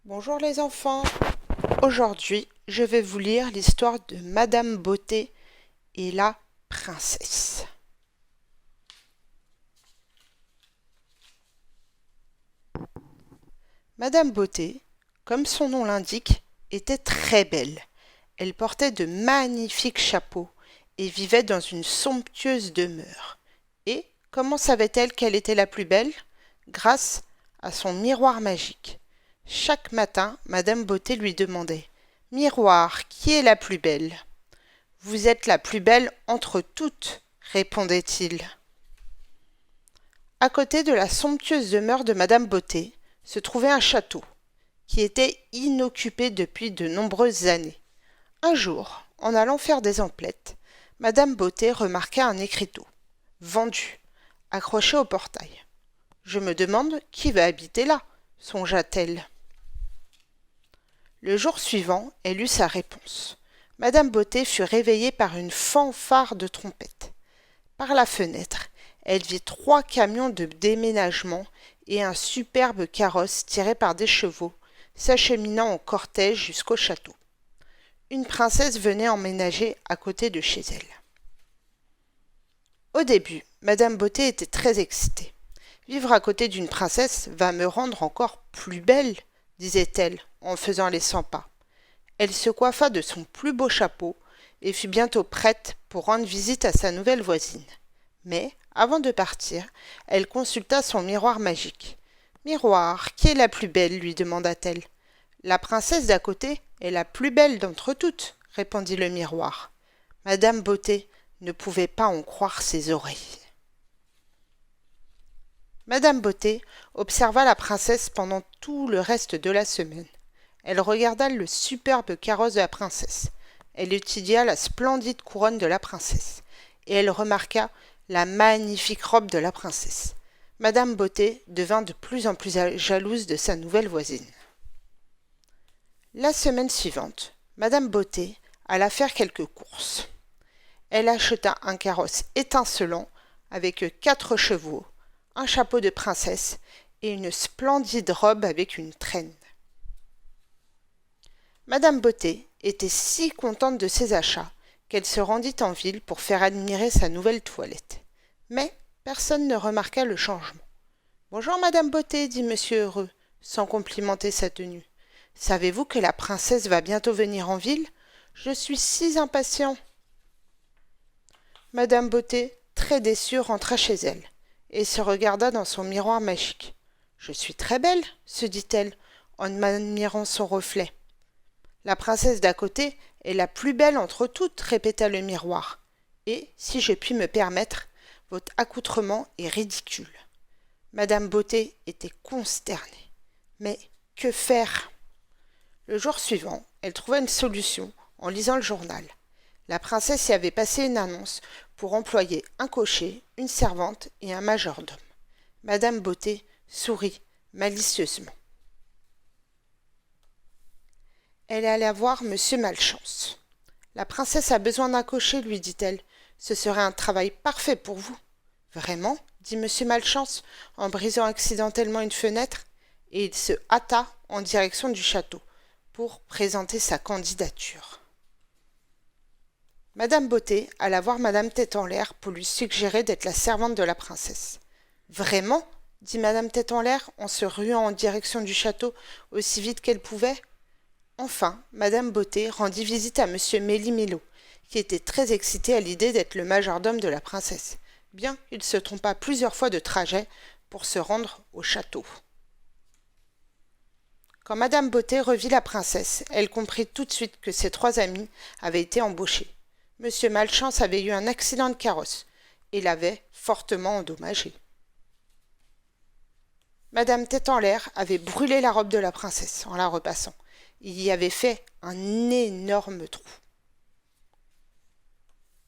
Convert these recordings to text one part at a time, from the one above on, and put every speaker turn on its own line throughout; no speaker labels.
Bonjour les enfants. Aujourd'hui, je vais vous lire l'histoire de Madame Beauté et la princesse. Madame Beauté, comme son nom l'indique, était très belle. Elle portait de magnifiques chapeaux et vivait dans une somptueuse demeure. Et comment savait-elle qu'elle était la plus belle? Grâce à son miroir magique. Chaque matin, Madame Beauté lui demandait: Miroir, qui est la plus belle? Vous êtes la plus belle entre toutes, répondait-il. À côté de la somptueuse demeure de Madame Beauté se trouvait un château, qui était inoccupé depuis de nombreuses années. Un jour, en allant faire des emplettes, Madame Beauté remarqua un écriteau, vendu, accroché au portail. Je me demande qui va habiter là, songea-t-elle. Le jour suivant, elle eut sa réponse. Madame Beauté fut réveillée par une fanfare de trompettes. Par la fenêtre, elle vit 3 camions de déménagement et un superbe carrosse tiré par des chevaux, s'acheminant en cortège jusqu'au château. Une princesse venait emménager à côté de chez elle. Au début, Madame Beauté était très excitée. Vivre à côté d'une princesse va me rendre encore plus belle, disait-elle en faisant les 100 pas. Elle se coiffa de son plus beau chapeau et fut bientôt prête pour rendre visite à sa nouvelle voisine. Mais, avant de partir, elle consulta son miroir magique. Miroir, qui est la plus belle? Lui demanda-t-elle. La princesse d'à côté est la plus belle d'entre toutes, répondit le miroir. Madame Beauté ne pouvait pas en croire ses oreilles. Madame Beauté observa la princesse pendant tout le reste de la semaine. Elle regarda le superbe carrosse de la princesse. Elle étudia la splendide couronne de la princesse. Et elle remarqua la magnifique robe de la princesse. Madame Beauté devint de plus en plus jalouse de sa nouvelle voisine. La semaine suivante, Madame Beauté alla faire quelques courses. Elle acheta un carrosse étincelant avec 4 chevaux, un chapeau de princesse et une splendide robe avec une traîne. Madame Beauté était si contente de ses achats qu'elle se rendit en ville pour faire admirer sa nouvelle toilette. Mais personne ne remarqua le changement. Bonjour, Madame Beauté, dit Monsieur Heureux, sans complimenter sa tenue. Savez-vous que la princesse va bientôt venir en ville? Je suis si impatient. Madame Beauté, très déçue, rentra chez elle et se regarda dans son miroir magique. Je suis très belle, se dit-elle en admirant son reflet. La princesse d'à côté est la plus belle entre toutes, répéta le miroir. Et, si je puis me permettre, votre accoutrement est ridicule. Madame Beauté était consternée. Mais que faire? Le jour suivant, elle trouva une solution en lisant le journal. La princesse y avait passé une annonce pour employer un cocher, une servante et un majordome. Madame Beauté sourit malicieusement. Elle alla voir Monsieur Malchance. La princesse a besoin d'un cocher, lui dit-elle. Ce serait un travail parfait pour vous. Vraiment? Dit Monsieur Malchance en brisant accidentellement une fenêtre, et il se hâta en direction du château pour présenter sa candidature. Madame Beauté alla voir Madame Tête en l'air pour lui suggérer d'être la servante de la princesse. Vraiment? Dit Madame Tête en l'air en se ruant en direction du château aussi vite qu'elle pouvait. Enfin, Madame Beauté rendit visite à Monsieur Méli-Mélo, qui était très excité à l'idée d'être le majordome de la princesse, bien qu'il se trompa plusieurs fois de trajet pour se rendre au château. Quand Madame Beauté revit la princesse, elle comprit tout de suite que ses 3 amis avaient été embauchés. Monsieur Malchance avait eu un accident de carrosse et l'avait fortement endommagé. Madame Tête en l'air avait brûlé la robe de la princesse en la repassant. Il y avait fait un énorme trou.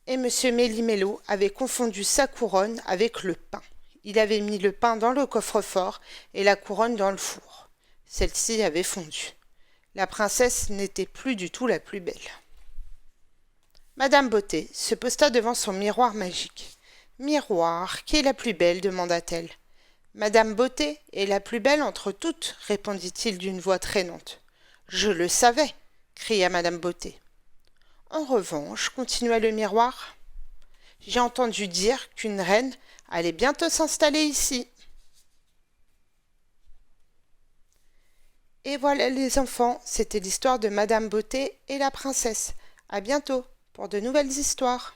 Et Monsieur Méli-Mélo avait confondu sa couronne avec le pain. Il avait mis le pain dans le coffre-fort et la couronne dans le four. Celle-ci avait fondu. La princesse n'était plus du tout la plus belle. Madame Beauté se posta devant son miroir magique. Miroir, qui est la plus belle? Demanda-t-elle. Madame Beauté est la plus belle entre toutes, répondit-il d'une voix traînante. Je le savais, cria Madame Beauté. En revanche, continua le miroir, j'ai entendu dire qu'une reine allait bientôt s'installer ici. Et voilà les enfants, c'était l'histoire de Madame Beauté et la princesse. À bientôt pour de nouvelles histoires.